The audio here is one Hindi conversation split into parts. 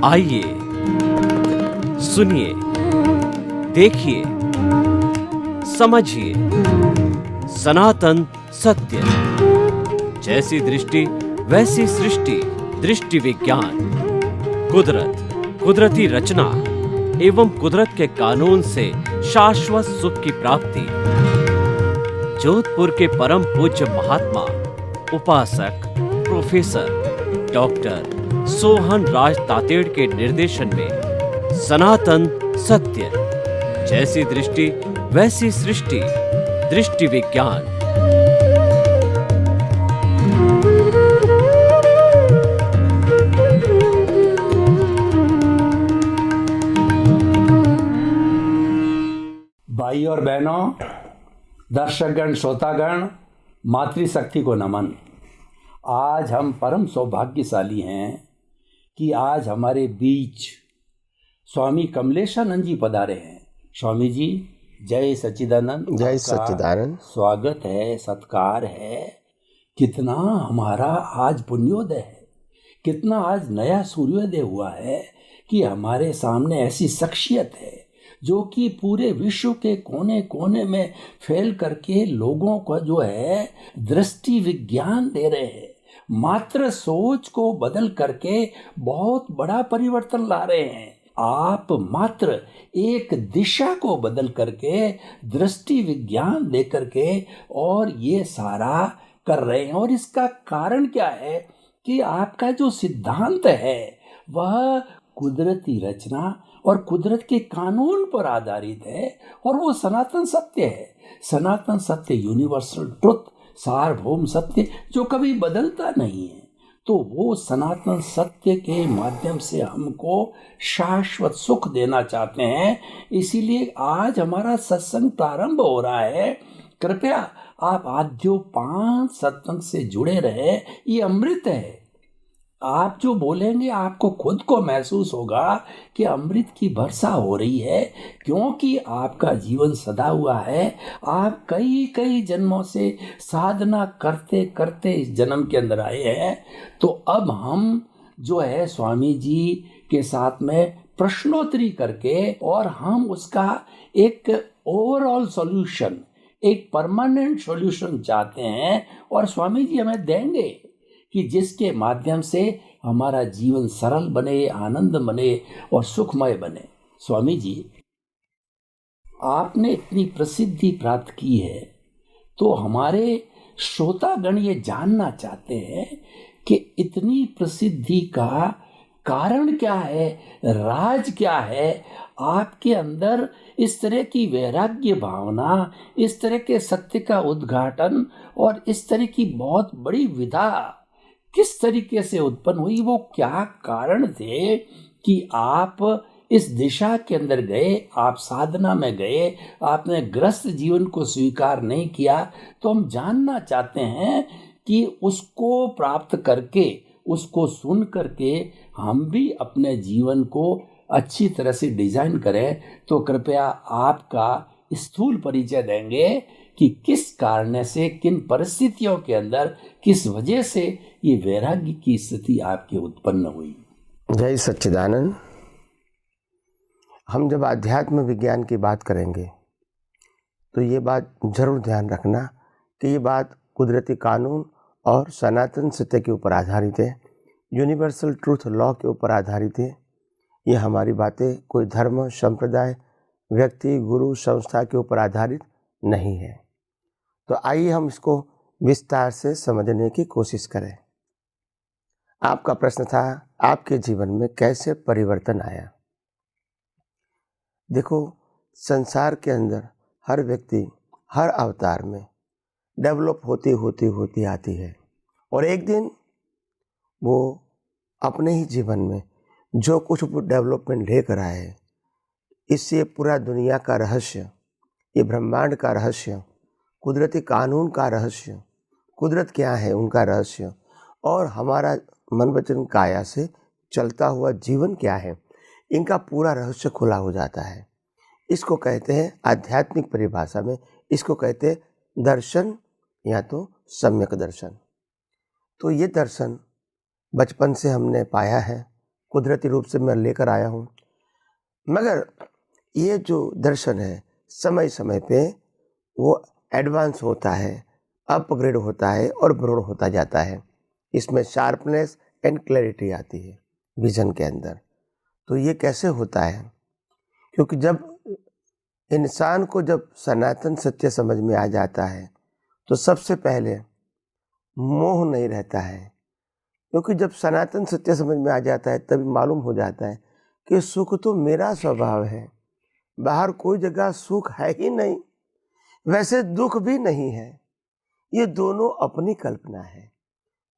आइए सुनिए, देखिए, समझिए सनातन सत्य। जैसी दृष्टि वैसी सृष्टि, दृष्टि विज्ञान। कुदरत, कुदरती रचना एवं कुदरत के कानून से शाश्वत सुख की प्राप्ति। जोधपुर के परम पूज्य महात्मा उपासक प्रोफेसर डॉक्टर सोहन राज तातेड़ के निर्देशन में सनातन सत्य। जैसी दृष्टि वैसी सृष्टि, दृष्टि विज्ञान। भाई और बहनों, दर्शकगण, श्रोतागण, मातृशक्ति को नमन। आज हम परम सौभाग्यशाली हैं कि आज हमारे बीच स्वामी कमलेशानंद जी पधारे हैं। स्वामी जी, जय सच्चिदानंद। जय सच्चिदानंद। स्वागत है, सत्कार है। कितना हमारा आज पुण्योदय है, कितना आज नया सूर्योदय हुआ है कि हमारे सामने ऐसी शख्सियत है जो कि पूरे विश्व के कोने कोने में फैल करके लोगों को जो है दृष्टि विज्ञान दे रहे हैं। मात्र सोच को बदल करके बहुत बड़ा परिवर्तन ला रहे हैं। आप मात्र एक दिशा को बदल करके दृष्टि विज्ञान दे करके और ये सारा कर रहे हैं। और इसका कारण क्या है कि आपका जो सिद्धांत है वह कुदरती रचना और कुदरत के कानून पर आधारित है और वो सनातन सत्य है। सनातन सत्य यूनिवर्सल ट्रुथ, सार्वभौम सत्य जो कभी बदलता नहीं है। तो वो सनातन सत्य के माध्यम से हमको शाश्वत सुख देना चाहते हैं। इसीलिए आज हमारा सत्संग प्रारंभ हो रहा है। कृपया आप आद्योपांत सत्संग से जुड़े रहे। ये अमृत है। आप जो बोलेंगे आपको खुद को महसूस होगा कि अमृत की वर्षा हो रही है, क्योंकि आपका जीवन सदा हुआ है। आप कई कई जन्मों से साधना करते करते इस जन्म के अंदर आए हैं। तो अब हम जो है स्वामी जी के साथ में प्रश्नोत्तरी करके और हम उसका एक ओवरऑल सॉल्यूशन, एक परमानेंट सॉल्यूशन चाहते हैं और स्वामी जी हमें देंगे कि जिसके माध्यम से हमारा जीवन सरल बने, आनंद बने और सुखमय बने। स्वामी जी, आपने इतनी प्रसिद्धि प्राप्त की है तो हमारे श्रोतागण ये जानना चाहते हैं कि इतनी प्रसिद्धि का कारण क्या है, राज क्या है आपके अंदर। इस तरह की वैराग्य भावना, इस तरह के सत्य का उद्घाटन और इस तरह की बहुत बड़ी विधा किस तरीके से उत्पन्न हुई? वो क्या कारण थे कि आप इस दिशा के अंदर गए, आप साधना में गए, आपने ग्रस्त जीवन को स्वीकार नहीं किया? तो हम जानना चाहते हैं कि उसको प्राप्त करके, उसको सुन करके हम भी अपने जीवन को अच्छी तरह से डिजाइन करें। तो कृपया आपका स्थूल परिचय देंगे कि किस कारण से, किन परिस्थितियों के अंदर, किस वजह से ये वैराग्य की स्थिति आपके उत्पन्न हुई। जय सच्चिदानंद। हम जब आध्यात्म विज्ञान की बात करेंगे तो ये बात जरूर ध्यान रखना कि ये बात कुदरती कानून और सनातन सत्य के ऊपर आधारित है, यूनिवर्सल ट्रूथ लॉ के ऊपर आधारित है। ये हमारी बातें कोई धर्म, संप्रदाय, व्यक्ति, गुरु, संस्था के ऊपर आधारित नहीं है। तो आइए हम इसको विस्तार से समझने की कोशिश करें। आपका प्रश्न था, आपके जीवन में कैसे परिवर्तन आया? देखो, संसार के अंदर हर व्यक्ति हर अवतार में डेवलप होती होती होती आती है और एक दिन वो अपने ही जीवन में जो कुछ डेवलपमेंट लेकर आए, इससे पूरा दुनिया का रहस्य, ये ब्रह्मांड का रहस्य, कुदरती कानून का रहस्य, कुदरत क्या है उनका रहस्य, और हमारा मन वचन काया से चलता हुआ जीवन क्या है, इनका पूरा रहस्य खुला हो जाता है। इसको कहते हैं आध्यात्मिक परिभाषा में, इसको कहते हैं दर्शन या तो सम्यक दर्शन। तो ये दर्शन बचपन से हमने पाया है, कुदरती रूप से मैं लेकर आया हूँ। मगर ये जो दर्शन है समय समय पे वो एडवांस होता है, अपग्रेड होता है और ब्रॉड होता जाता है। इसमें शार्पनेस एंड क्लैरिटी आती है विजन के अंदर। तो ये कैसे होता है? क्योंकि जब इंसान को जब सनातन सत्य समझ में आ जाता है तो सबसे पहले मोह नहीं रहता है। क्योंकि जब सनातन सत्य समझ में आ जाता है तभी मालूम हो जाता है कि सुख तो मेरा स्वभाव है, बाहर कोई जगह सुख है ही नहीं, वैसे दुख भी नहीं है, ये दोनों अपनी कल्पना है।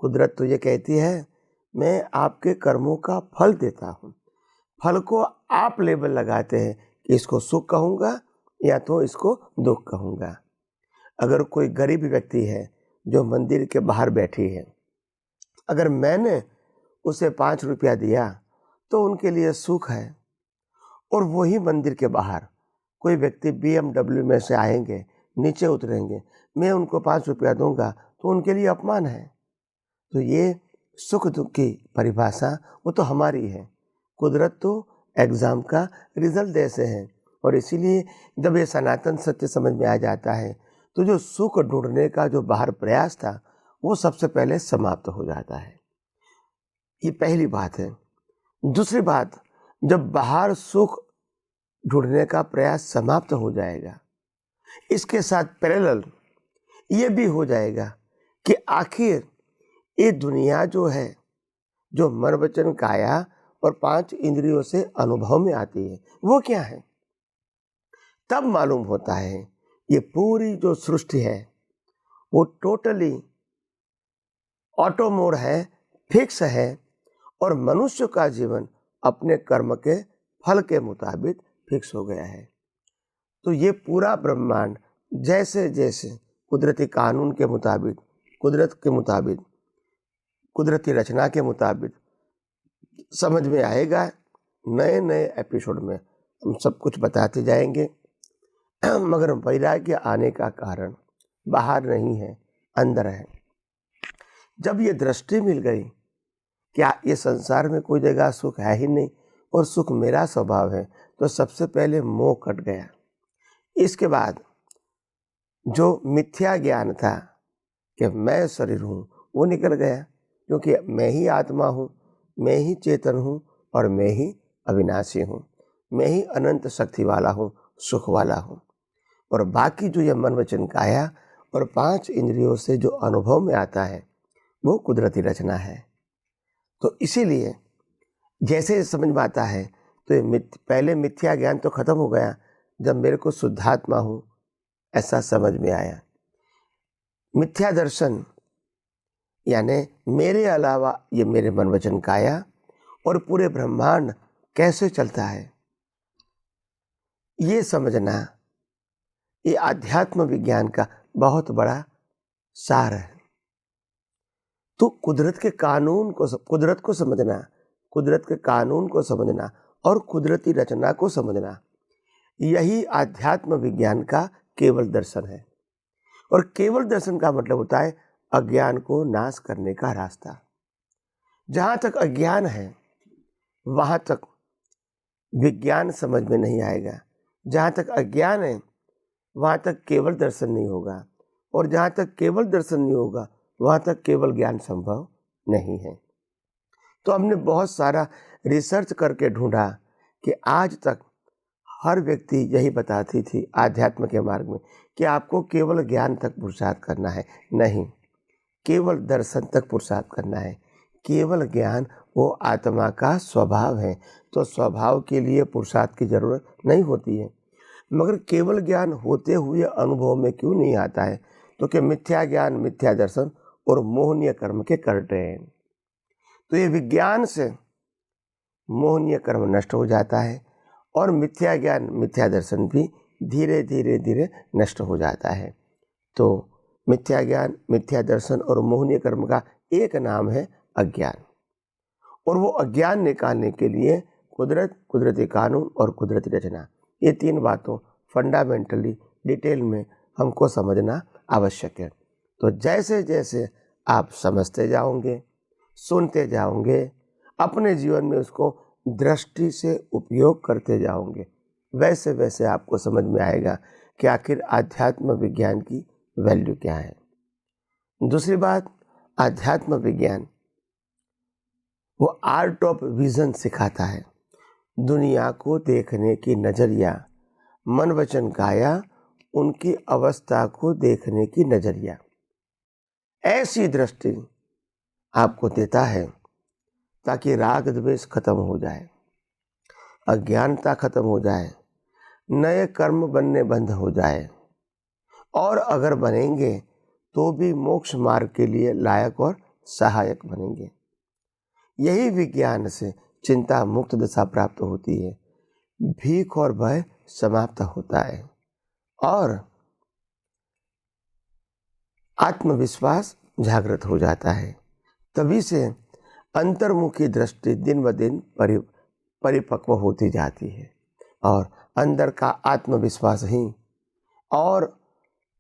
कुदरत तो ये कहती है मैं आपके कर्मों का फल देता हूँ, फल को आप लेबल लगाते हैं कि इसको सुख कहूँगा या तो इसको दुख कहूँगा। अगर कोई गरीब व्यक्ति है जो मंदिर के बाहर बैठी है, अगर मैंने उसे 5 रुपया दिया तो उनके लिए सुख है, और वही मंदिर के बाहर कोई व्यक्ति BMW में से आएंगे, नीचे उतरेंगे, मैं उनको 5 रुपया दूंगा तो उनके लिए अपमान है। तो ये सुख दुख की परिभाषा वो तो हमारी है, कुदरत तो एग्ज़ाम का रिजल्ट जैसे है। और इसीलिए जब ये सनातन सत्य समझ में आ जाता है तो जो सुख ढूंढने का जो बाहर प्रयास था वो सबसे पहले समाप्त हो जाता है। ये पहली बात है। दूसरी बात, जब बाहर सुख ढूंढने का प्रयास समाप्त हो जाएगा, इसके साथ पैरेलल ये भी हो जाएगा कि आखिर ये दुनिया जो है, जो मन वचन काया और 5 इंद्रियों से अनुभव में आती है, वो क्या है? तब मालूम होता है ये पूरी जो सृष्टि है वो टोटली ऑटो मोड है, फिक्स है, और मनुष्य का जीवन अपने कर्म के फल के मुताबिक फिक्स हो गया है। तो ये पूरा ब्रह्मांड जैसे जैसे कुदरती कानून के मुताबिक, कुदरत के मुताबिक, कुदरती रचना के मुताबिक समझ में आएगा, नए नए एपिसोड में हम सब कुछ बताते जाएंगे। मगर वैराग्य आने का कारण बाहर नहीं है, अंदर है। जब ये दृष्टि मिल गई क्या ये संसार में कोई जगह सुख है ही नहीं और सुख मेरा स्वभाव है, तो सबसे पहले मोह कट गया। इसके बाद जो मिथ्या ज्ञान था कि मैं शरीर हूँ वो निकल गया, क्योंकि मैं ही आत्मा हूँ, मैं ही चेतन हूँ और मैं ही अविनाशी हूँ, मैं ही अनंत शक्ति वाला हूँ, सुख वाला हूँ। और बाकी जो ये मन वचन काया और 5 इंद्रियों से जो अनुभव में आता है वो कुदरती रचना है। तो इसीलिए जैसे समझ में आता है तो ये पहले मिथ्या ज्ञान तो खत्म हो गया जब मेरे को शुद्धात्मा हूँ ऐसा समझ में आया। मिथ्या दर्शन यानी मेरे अलावा ये मेरे मन वचन काया और पूरे ब्रह्मांड कैसे चलता है, ये समझना ये आध्यात्म विज्ञान का बहुत बड़ा सार है। तो कुदरत के कानून को, कुदरत को समझना, कुदरत के कानून को समझना और कुदरती रचना को समझना, यही आध्यात्म विज्ञान का केवल दर्शन है। और केवल दर्शन का मतलब होता है अज्ञान को नाश करने का रास्ता। जहाँ तक अज्ञान है वहाँ तक विज्ञान समझ में नहीं आएगा, जहाँ तक अज्ञान है वहाँ तक केवल दर्शन नहीं होगा, और जहाँ तक केवल दर्शन नहीं होगा वहाँ तक केवल ज्ञान संभव नहीं है। तो हमने बहुत सारा रिसर्च करके ढूंढा कि आज तक हर व्यक्ति यही बताती थी आध्यात्म के मार्ग में कि आपको केवल ज्ञान तक पुरुषार्थ करना है, नहीं, केवल दर्शन तक पुरुषार्थ करना है। केवल ज्ञान वो आत्मा का स्वभाव है, तो स्वभाव के लिए पुरुषार्थ की जरूरत नहीं होती है। मगर केवल ज्ञान होते हुए अनुभव में क्यों नहीं आता है? तो कि मिथ्या ज्ञान, मिथ्या दर्शन और मोहनीय कर्म के करते हैं। तो ये विज्ञान से मोहनीय कर्म नष्ट हो जाता है और मिथ्या ज्ञान, मिथ्या दर्शन भी धीरे धीरे धीरे नष्ट हो जाता है। तो मिथ्या ज्ञान, मिथ्या दर्शन और मोहनीय कर्म का एक नाम है अज्ञान। और वो अज्ञान निकालने के लिए कुदरत, कुदरती कानून और कुदरती रचना, ये 3 बातों फंडामेंटली डिटेल में हमको समझना आवश्यक है। तो जैसे जैसे आप समझते जाओगे, सुनते जाओगे, अपने जीवन में उसको दृष्टि से उपयोग करते जाओगे, वैसे वैसे आपको समझ में आएगा कि आखिर आध्यात्म विज्ञान की वैल्यू क्या है। दूसरी बात, आध्यात्म विज्ञान वो आर्ट ऑफ विजन सिखाता है। दुनिया को देखने की नज़रिया, मन वचन काया उनकी अवस्था को देखने की नज़रिया, ऐसी दृष्टि आपको देता है ताकि राग द्वेष खत्म हो जाए, अज्ञानता खत्म हो जाए, नए कर्म बनने बंद हो जाए, और अगर बनेंगे तो भी मोक्ष मार्ग के लिए लायक और सहायक बनेंगे। यही विज्ञान से चिंता मुक्त दशा प्राप्त होती है, भीख और भय समाप्त होता है और आत्मविश्वास जागृत हो जाता है। तभी से अंतर्मुखी दृष्टि दिन ब दिन परिपक्व होती जाती है और अंदर का आत्मविश्वास ही और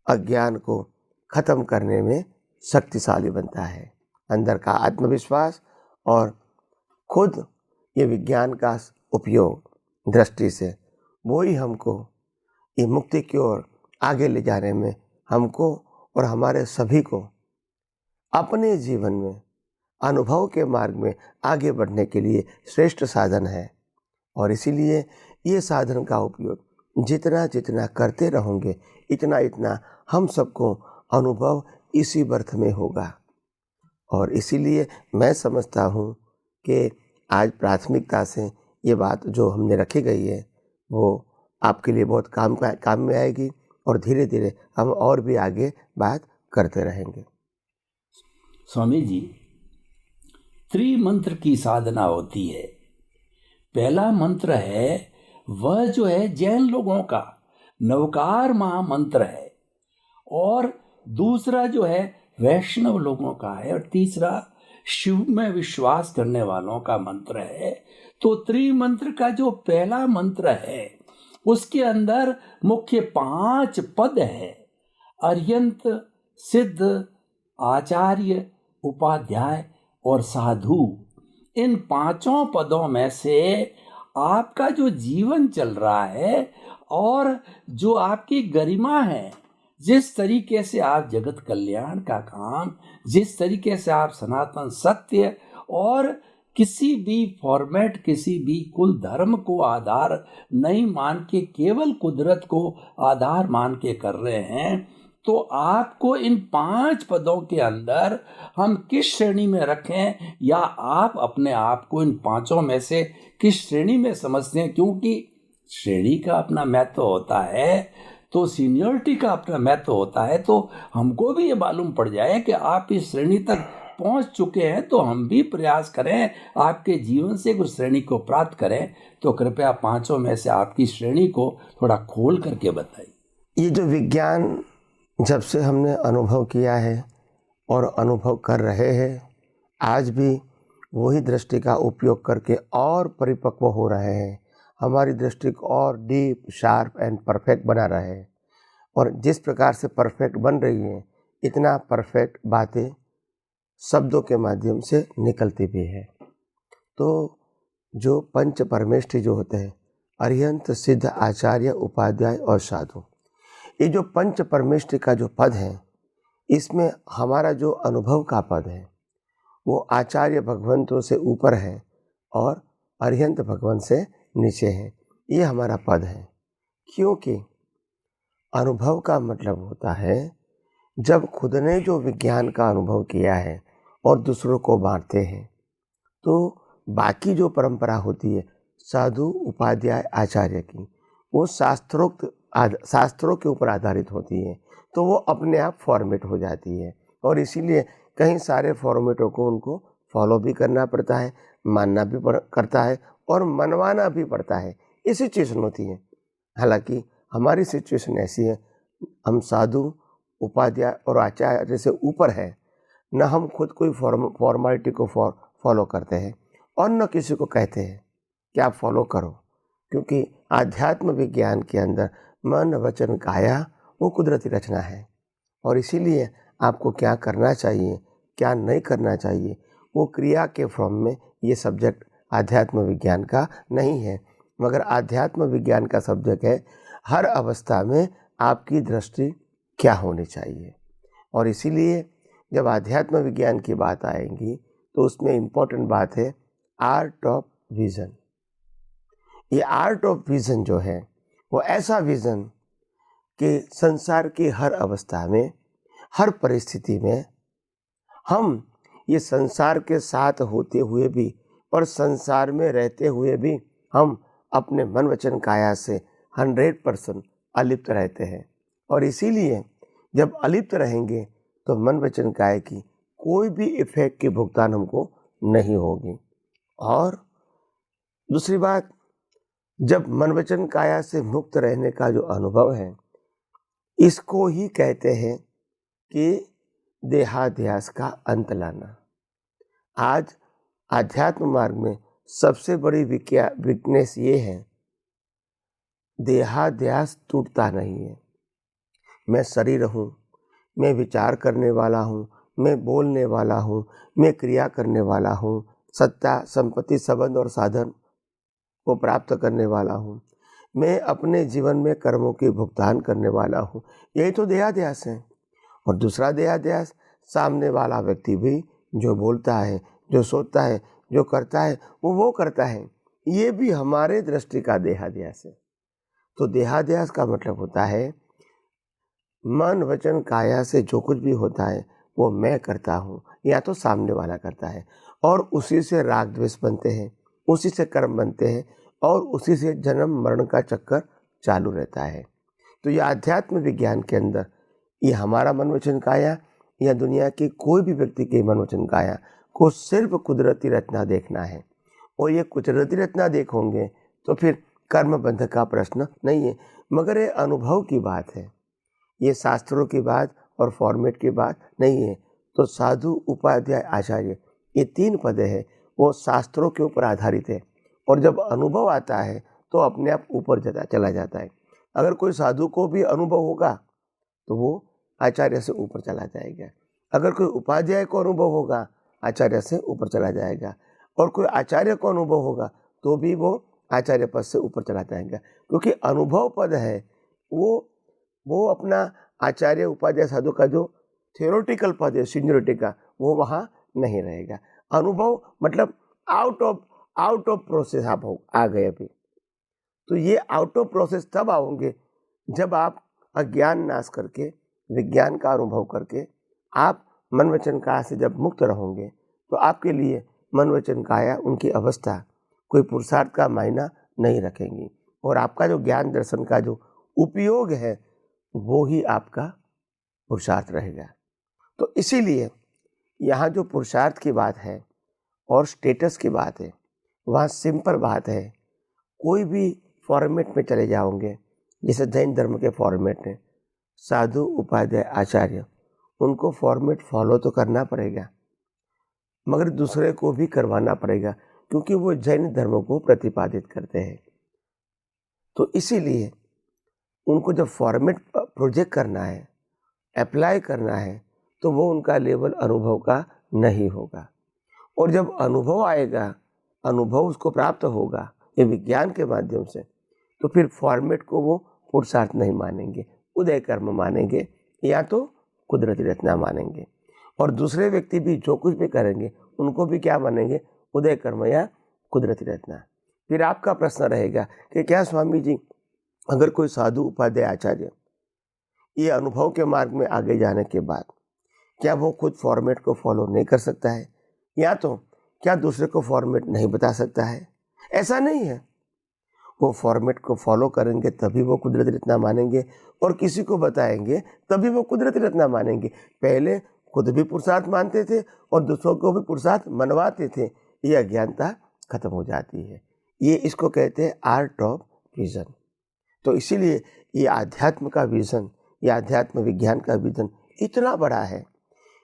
अज्ञान को खत्म करने में शक्तिशाली बनता है। अंदर का आत्मविश्वास और खुद ये विज्ञान का उपयोग दृष्टि से वो ही हमको ये मुक्ति की ओर आगे ले जाने में, हमको और हमारे सभी को अपने जीवन में अनुभव के मार्ग में आगे बढ़ने के लिए श्रेष्ठ साधन है। और इसीलिए ये साधन का उपयोग जितना जितना करते रहोगे, इतना इतना हम सबको अनुभव इसी बर्थ में होगा। और इसीलिए मैं समझता हूँ कि आज प्राथमिकता से ये बात जो हमने रखी गई है वो आपके लिए बहुत काम में आएगी और धीरे धीरे हम और भी आगे बात करते रहेंगे। स्वामी जी, त्रिमंत्र की साधना होती है। पहला मंत्र है वह जो है जैन लोगों का नवकार महामंत्र है, और दूसरा जो है वैष्णव लोगों का है, और तीसरा शिव में विश्वास करने वालों का मंत्र है। तो त्रिमंत्र का जो पहला मंत्र है उसके अंदर मुख्य 5 पद है। अर्यंत, सिद्ध, आचार्य, उपाध्याय और साधु। इन 5 पदों में से आपका जो जीवन चल रहा है और जो आपकी गरिमा है, जिस तरीके से आप जगत कल्याण का काम, जिस तरीके से आप सनातन सत्य और किसी भी फॉर्मेट, किसी भी कुल धर्म को आधार नहीं मान के केवल कुदरत को आधार मान के कर रहे हैं, तो आपको इन 5 पदों के अंदर हम किस श्रेणी में रखें, या आप अपने आप को इन 5 में से किस श्रेणी में समझते हैं? क्योंकि श्रेणी का अपना महत्व होता है, तो सीनियरिटी का अपना महत्व होता है। तो हमको भी ये मालूम पड़ जाए कि आप इस श्रेणी तक पहुंच चुके हैं, तो हम भी प्रयास करें आपके जीवन से कुछ श्रेणी को प्राप्त करें। तो कृपया 5 में से आपकी श्रेणी को थोड़ा खोल करके बताइए। ये जो विज्ञान जब से हमने अनुभव किया है और अनुभव कर रहे हैं, आज भी वही दृष्टि का उपयोग करके और परिपक्व हो रहे हैं, हमारी दृष्टि को और डीप, शार्प एंड परफेक्ट बना रहे हैं। और जिस प्रकार से परफेक्ट बन रही है, इतना परफेक्ट बातें शब्दों के माध्यम से निकलती भी है। तो जो पंच परमेष्ठी जो होते हैं, अरिहंत, सिद्ध, आचार्य, उपाध्याय और साधु, ये जो पंच परमेष्ठी का जो पद है, इसमें हमारा जो अनुभव का पद है वो आचार्य भगवंतों से ऊपर है और अरिहंत भगवान से नीचे है। ये हमारा पद है, क्योंकि अनुभव का मतलब होता है जब खुद ने जो विज्ञान का अनुभव किया है और दूसरों को बांटते हैं, तो बाकी जो परंपरा होती है साधु, उपाध्याय, आचार्य की, वो शास्त्रों के ऊपर आधारित होती है, तो वो अपने आप फॉर्मेट हो जाती है। और इसीलिए कई सारे फॉर्मेटों को उनको फॉलो भी करना पड़ता है, मानना भी करता है और मनवाना भी पड़ता है। ये सिचुएशन होती है। हालांकि हमारी सिचुएशन ऐसी है, हम साधु, उपाध्याय और आचार्य से ऊपर है, न हम खुद कोई फॉर्मेलिटी को फॉलो करते हैं और न किसी को कहते हैं कि आप फॉलो करो, क्योंकि आध्यात्म विज्ञान के अंदर मन, वचन, काया वो कुदरती रचना है। और इसीलिए आपको क्या करना चाहिए, क्या नहीं करना चाहिए, वो क्रिया के फॉर्म में ये सब्जेक्ट आध्यात्म विज्ञान का नहीं है, मगर आध्यात्म विज्ञान का सब्जेक्ट है हर अवस्था में आपकी दृष्टि क्या होनी चाहिए। और इसीलिए जब आध्यात्म विज्ञान की बात आएगी तो उसमें इम्पोर्टेंट बात है आर्ट ऑफ विज़न। ये आर्ट ऑफ विज़न जो है वो ऐसा विज़न कि संसार की हर अवस्था में, हर परिस्थिति में हम ये संसार के साथ होते हुए भी और संसार में रहते हुए भी हम अपने मन वचन काया से 100% अलिप्त रहते हैं। और इसीलिए जब अलिप्त रहेंगे तो मन वचन काया की कोई भी इफेक्ट की भुगतान हमको नहीं होगी। और दूसरी बात, जब मन वचन काया से मुक्त रहने का जो अनुभव है, इसको ही कहते हैं कि देहाध्यास का अंत लाना। आज आध्यात्म मार्ग में सबसे बड़ी वीकनेस ये है, देहाध्यास टूटता नहीं है। मैं शरीर हूँ, मैं विचार करने वाला हूँ, मैं बोलने वाला हूँ, मैं क्रिया करने वाला हूँ, सत्ता संपत्ति संबंध और साधन को प्राप्त करने वाला हूँ, मैं अपने जीवन में कर्मों की भुगतान करने वाला हूँ। यही तो देहाध्यास है। और दूसरा देहाध्यास, सामने वाला व्यक्ति भी जो बोलता है, जो सोचता है, जो करता है वो करता है, ये भी हमारे दृष्टि का देहाध्यास है। तो देहाध्यास का मतलब होता है मन वचन काया से जो कुछ भी होता है वो मैं करता हूँ या तो सामने वाला करता है, और उसी से राग द्वेष बनते हैं, उसी से कर्म बनते हैं और उसी से जन्म मरण का चक्कर चालू रहता है। तो ये आध्यात्म विज्ञान के अंदर ये हमारा मन वचन काया या दुनिया के कोई भी व्यक्ति के मन वचन काया को सिर्फ कुदरती रचना देखना है। और ये कुदरती रचना देखोगे तो फिर कर्म बंध का प्रश्न नहीं है, मगर ये अनुभव की बात है, ये शास्त्रों की बात और फॉर्मेट की बात नहीं है। तो साधु उपाध्याय आचार्य ये 3 पद है वो शास्त्रों के ऊपर आधारित है, और जब अनुभव आता है तो अपने आप ऊपर चला जाता है। अगर कोई साधु को भी अनुभव होगा तो वो आचार्य से ऊपर चला जाएगा, अगर कोई उपाध्याय को अनुभव होगा आचार्य से ऊपर चला जाएगा, और कोई आचार्य को अनुभव होगा तो भी वो आचार्य पद से ऊपर चला जाएगा। क्योंकि अनुभव पद है वो अपना आचार्य उपाध्याय साधु का जो थियोरेटिकल पद है सीनियरिटी का, वो वहाँ नहीं रहेगा। अनुभव मतलब आउट ऑफ प्रोसेस आप आ गए अभी। तो ये आउट ऑफ प्रोसेस तब आओगे जब आप अज्ञान नाश करके विज्ञान का अनुभव करके आप मन वचन काया से जब मुक्त रहोगे, तो आपके लिए मन वचन काया उनकी अवस्था कोई पुरुषार्थ का मायना नहीं रखेंगी, और आपका जो ज्ञान दर्शन का जो उपयोग है वो ही आपका पुरुषार्थ रहेगा। तो इसीलिए यहाँ जो पुरुषार्थ की बात है और स्टेटस की बात है, वहाँ सिंपल बात है। कोई भी फॉर्मेट में चले जाओगे, जैसे जैन धर्म के फॉर्मेट में साधु उपाध्याय आचार्य, उनको फॉर्मेट फॉलो तो करना पड़ेगा, मगर दूसरे को भी करवाना पड़ेगा, क्योंकि वो जैन धर्म को प्रतिपादित करते हैं। तो इसीलिए उनको जब फॉर्मेट प्रोजेक्ट करना है, अप्लाई करना है, तो वो उनका लेवल अनुभव का नहीं होगा। और जब अनुभव आएगा, अनुभव उसको प्राप्त होगा ये विज्ञान के माध्यम से, तो फिर फॉर्मेट को वो पुरुषार्थ नहीं मानेंगे, उदय कर्म मानेंगे या तो कुदरती रचना मानेंगे। और दूसरे व्यक्ति भी जो कुछ भी करेंगे उनको भी क्या मानेंगे, उदय कर्म या कुदरती रचना। फिर आपका प्रश्न रहेगा कि क्या स्वामी जी, अगर कोई साधु उपाध्याय आचार्य ये अनुभव के मार्ग में आगे जाने के बाद क्या वो खुद फॉर्मेट को फॉलो नहीं कर सकता है, या तो क्या दूसरे को फॉर्मेट नहीं बता सकता है? ऐसा नहीं है। वो फॉर्मेट को फॉलो करेंगे तभी वो कुदरती रचना मानेंगे, और किसी को बताएंगे तभी वो कुदरती रचना मानेंगे। पहले खुद भी पुरुषार्थ मानते थे और दूसरों को भी पुरुषार्थ मनवाते थे, ये अज्ञानता खत्म हो जाती है। ये इसको कहते हैं आर्ट ऑफ विजन। तो इसीलिए ये आध्यात्म का विजन, ये आध्यात्म विज्ञान का विजन इतना बड़ा है,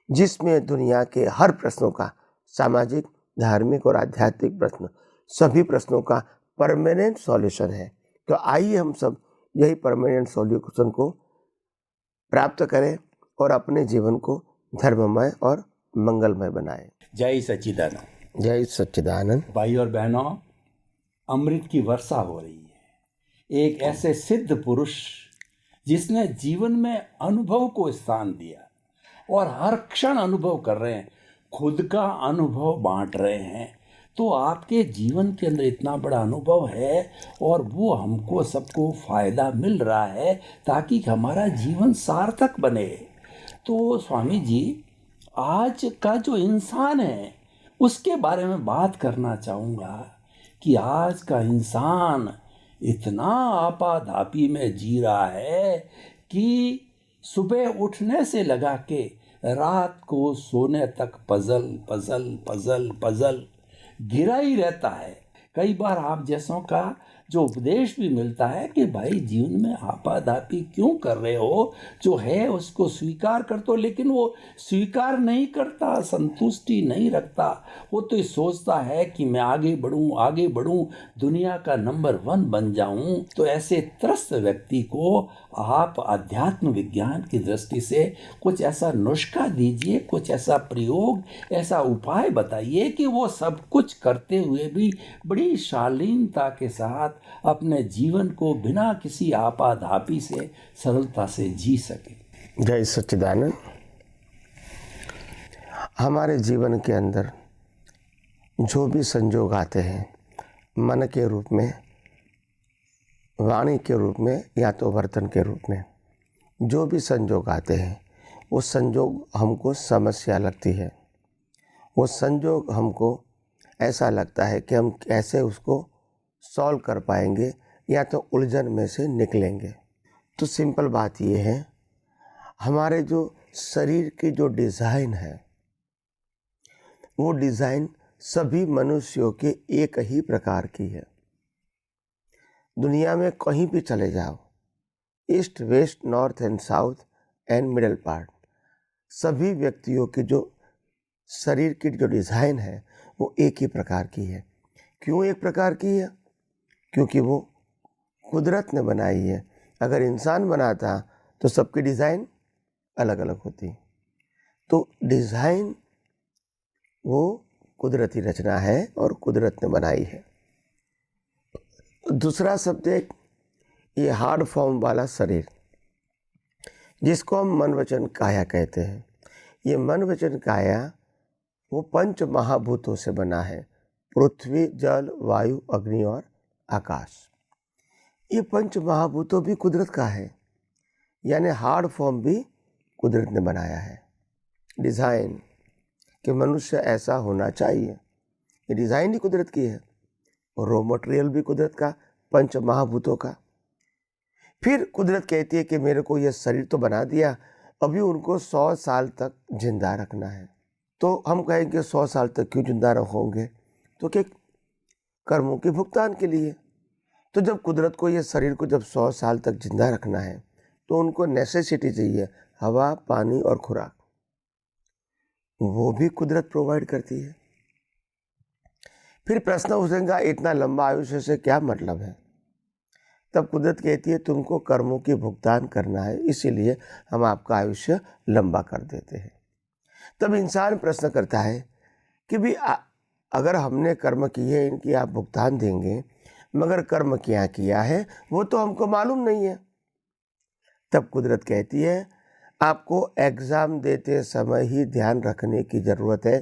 जिसमें दुनिया के हर प्रश्नों का, सामाजिक, धार्मिक और आध्यात्मिक प्रश्न, सभी प्रश्नों का परमानेंट सॉल्यूशन है। तो आइए हम सब यही परमानेंट सॉल्यूशन को प्राप्त करें और अपने जीवन को धर्ममय और मंगलमय बनाएं। जय सच्चिदानंद। जय सच्चिदानंद। भाई और बहनों, अमृत की वर्षा हो रही है। एक ऐसे सिद्ध पुरुष जिसने जीवन में अनुभव को स्थान दिया और हर क्षण अनुभव कर रहे हैं, खुद का अनुभव बांट रहे हैं। तो आपके जीवन के अंदर इतना बड़ा अनुभव है और वो हमको सबको फायदा मिल रहा है ताकि हमारा जीवन सार्थक बने। तो स्वामी जी, आज का जो इंसान है उसके बारे में बात करना चाहूँगा कि आज का इंसान इतना आपाधापी में जी रहा है कि सुबह उठने से लगा के रात को सोने तक पजल पजल पजल पजल घिरा ही रहता है। कई बार आप जैसों का जो उपदेश भी मिलता है कि भाई जीवन में आपाधापी क्यों कर रहे हो, जो है उसको स्वीकार कर दो, लेकिन वो स्वीकार नहीं करता, संतुष्टि नहीं रखता। वो तो सोचता है कि मैं आगे बढ़ूं, दुनिया का नंबर 1 बन जाऊं। तो ऐसे त्रस्त व्यक्ति को आप अध्यात्म विज्ञान की दृष्टि से कुछ ऐसा नुस्खा दीजिए, कुछ ऐसा प्रयोग, ऐसा उपाय बताइए कि वो सब कुछ करते हुए भी बड़ी शालीनता के साथ अपने जीवन को बिना किसी आपाधापी से सरलता से जी सके। जय सच्चिदानंद। हमारे जीवन के अंदर जो भी संजोग आते हैं, मन के रूप में, वाणी के रूप में या तो वर्तन के रूप में, जो भी संजोग आते हैं वो संजोग हमको समस्या लगती है। वो संजोग हमको ऐसा लगता है कि हम कैसे उसको सॉल्व कर पाएंगे या तो उलझन में से निकलेंगे। तो सिंपल बात ये है, हमारे जो शरीर की जो डिज़ाइन है वो डिज़ाइन सभी मनुष्यों के एक ही प्रकार की है। दुनिया में कहीं भी चले जाओ, east west north and south and middle part, सभी व्यक्तियों की जो शरीर की जो डिज़ाइन है वो एक ही प्रकार की है। क्यों एक प्रकार की है? क्योंकि वो कुदरत ने बनाई है। अगर इंसान बनाता तो सबकी डिज़ाइन अलग अलग होती। तो डिज़ाइन वो कुदरती रचना है और कुदरत ने बनाई है। दूसरा शब्द एक ये हार्ड फॉर्म वाला शरीर, जिसको हम मन वचन काया कहते हैं। ये मन वचन काया वो 5 महाभूतों से बना है, पृथ्वी, जल, वायु, अग्नि और आकाश। ये 5 महाभूतों भी कुदरत का है, यानी हार्ड फॉर्म भी कुदरत ने बनाया है। डिज़ाइन कि मनुष्य ऐसा होना चाहिए, ये डिज़ाइन ही कुदरत की है। और रॉ मटेरियल भी कुदरत का, 5 महाभूतों का। फिर कुदरत कहती है कि मेरे को ये शरीर तो बना दिया, अभी उनको 100 साल तक जिंदा रखना है। तो हम कहेंगे 100 साल तक क्यों जिंदा रखोगे? तो क्या कर्मों के भुगतान के लिए। तो जब कुदरत को ये शरीर को जब 100 साल तक जिंदा रखना है तो उनको नेसेसिटी चाहिए, हवा, पानी और खुराक, वो भी कुदरत प्रोवाइड करती है। फिर प्रश्न उठेगा इतना लंबा आयुष्य से क्या मतलब है? तब कुदरत कहती है तुमको कर्मों की भुगतान करना है, इसीलिए हम आपका आयुष्य लंबा कर देते हैं। तब इंसान प्रश्न करता है कि भी अगर हमने कर्म किए, इनकी आप भुगतान देंगे, मगर कर्म क्या किया है वो तो हमको मालूम नहीं है। तब कुदरत कहती है आपको एग्ज़ाम देते समय ही ध्यान रखने की ज़रूरत है,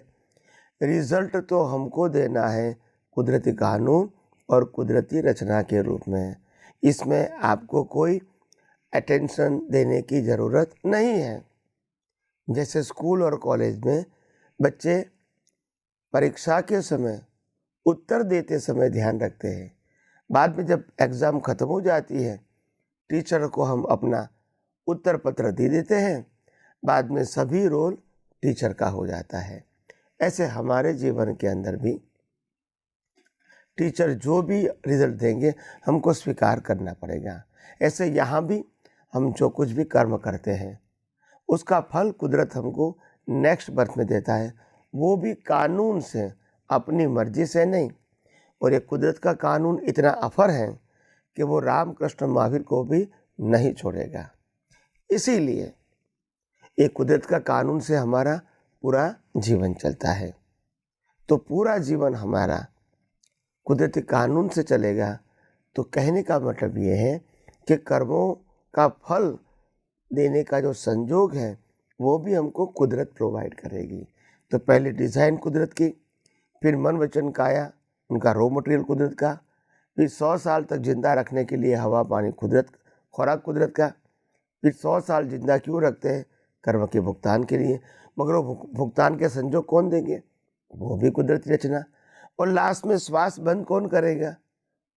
रिज़ल्ट तो हमको देना है कुदरती कानून और कुदरती रचना के रूप में। इसमें आपको कोई अटेंशन देने की ज़रूरत नहीं है। जैसे स्कूल और कॉलेज में बच्चे परीक्षा के समय, उत्तर देते समय ध्यान रखते हैं, बाद में जब एग्ज़ाम ख़त्म हो जाती है टीचर को हम अपना उत्तर पत्र दे देते हैं, बाद में सभी रोल टीचर का हो जाता है। ऐसे हमारे जीवन के अंदर भी टीचर जो भी रिजल्ट देंगे हमको स्वीकार करना पड़ेगा। ऐसे यहाँ भी हम जो कुछ भी कर्म करते हैं उसका फल कुदरत हमको नेक्स्ट बर्थ में देता है, वो भी कानून से, अपनी मर्जी से नहीं। और ये कुदरत का कानून इतना अफर है कि वो राम कृष्ण महावीर को भी नहीं छोड़ेगा। इसीलिए ये कुदरत का कानून से हमारा पूरा जीवन चलता है। तो पूरा जीवन हमारा कुदरती कानून से चलेगा। तो कहने का मतलब ये है कि कर्मों का फल देने का जो संजोग है वो भी हमको कुदरत प्रोवाइड करेगी। तो पहले डिज़ाइन कुदरत की, फिर मन वचन काया उनका रॉ मटेरियल कुदरत का, फिर 100 साल तक जिंदा रखने के लिए हवा पानी कुदरत, खुराक कुदरत का, फिर 100 साल जिंदा क्यों रखते हैं? कर्म के भुगतान के लिए। मगर वो भुगतान के संजोग कौन देंगे? वो भी कुदरती रचना। और लास्ट में श्वास बंद कौन करेगा?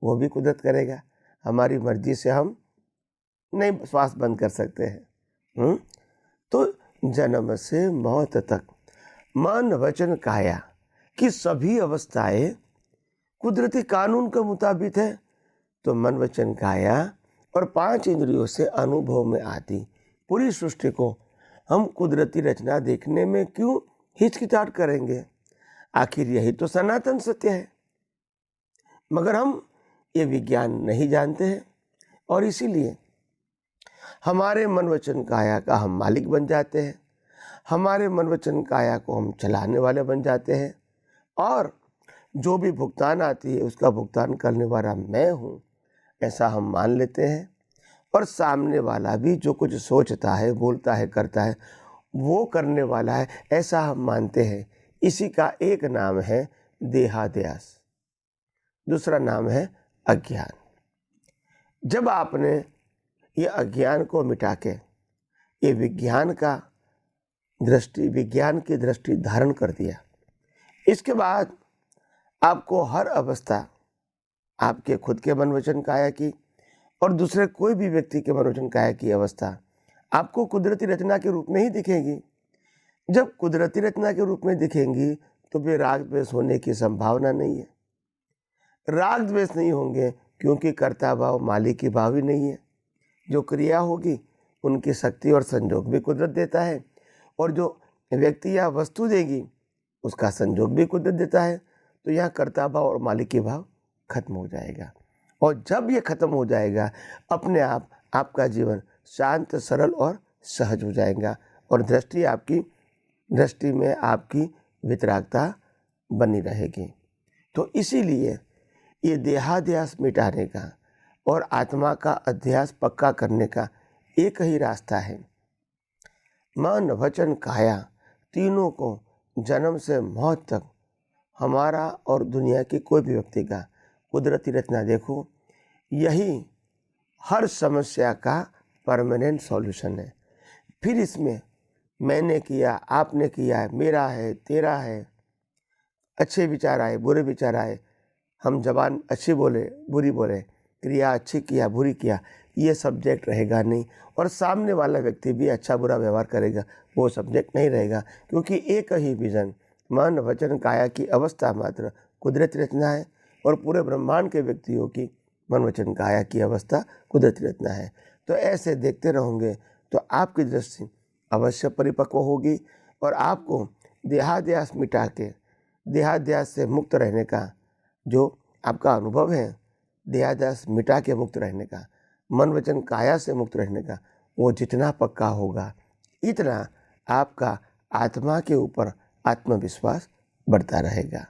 वो भी कुदरत करेगा। हमारी मर्जी से हम नहीं श्वास बंद कर सकते हैं। तो जन्म से मौत तक मन वचन काया की सभी अवस्थाएं कुदरती कानून के मुताबिक है। तो मन वचन काया और 5 इंद्रियों से अनुभव में आती पूरी सृष्टि को हम कुदरती रचना देखने में क्यों हिचकिचाहट करेंगे? आखिर यही तो सनातन सत्य है। मगर हम ये विज्ञान नहीं जानते हैं और इसीलिए हमारे मन वचन काया का हम मालिक बन जाते हैं, हमारे मन वचन काया को हम चलाने वाले बन जाते हैं और जो भी भुगतान आती है उसका भुगतान करने वाला मैं हूँ ऐसा हम मान लेते हैं। और सामने वाला भी जो कुछ सोचता है, बोलता है, करता है वो करने वाला है ऐसा हम मानते हैं। इसी का एक नाम है देहाध्यास, दूसरा नाम है अज्ञान। जब आपने ये अज्ञान को मिटा के ये विज्ञान की दृष्टि धारण कर दिया, इसके बाद आपको हर अवस्था आपके खुद के मन वचन काया की और दूसरे कोई भी व्यक्ति के मन वचन काया की अवस्था आपको कुदरती रचना के रूप में ही दिखेगी। जब कुदरती रचना के रूप में दिखेंगी तो फिर राग द्वेष होने की संभावना नहीं है। राग द्वेष नहीं होंगे क्योंकि कर्ता भाव मालिकी भाव ही नहीं है। जो क्रिया होगी उनकी शक्ति और संजोग भी कुदरत देता है और जो व्यक्ति या वस्तु देगी उसका संजोग भी कुदरत देता है। तो यहाँ कर्ता भाव और मालिकी भाव खत्म हो जाएगा और जब ये खत्म हो जाएगा अपने आप आपका जीवन शांत, सरल और सहज हो जाएगा और दृष्टि में आपकी वितरागता बनी रहेगी। तो इसीलिए ये देहाध्यास मिटाने का और आत्मा का अध्यास पक्का करने का एक ही रास्ता है। मन वचन काया तीनों को जन्म से मौत तक हमारा और दुनिया की कोई भी व्यक्ति का कुदरती रचना देखो, यही हर समस्या का परमानेंट सॉल्यूशन है। फिर इसमें मैंने किया, आपने किया, मेरा है, तेरा है, अच्छे विचार आए, बुरे विचार आए, हम जबान अच्छी बोले, बुरी बोले, क्रिया अच्छी किया, बुरी किया, ये सब्जेक्ट रहेगा नहीं। और सामने वाला व्यक्ति भी अच्छा बुरा व्यवहार करेगा, वो सब्जेक्ट नहीं रहेगा। क्योंकि एक ही विजन मन वचन काया की अवस्था मात्र कुदरती रचना है और पूरे ब्रह्मांड के व्यक्तियों की मन वचन काया की अवस्था कुदरती रचना है। तो ऐसे देखते रहोगे तो आपकी दृष्टि अवश्य परिपक्व होगी और आपको देहाध्यास मिटा के देहाध्यास से मुक्त रहने का जो आपका अनुभव है, देहाध्यास मिटा के मुक्त रहने का, मन वचन काया से मुक्त रहने का, वो जितना पक्का होगा इतना आपका आत्मा के ऊपर आत्मविश्वास बढ़ता रहेगा।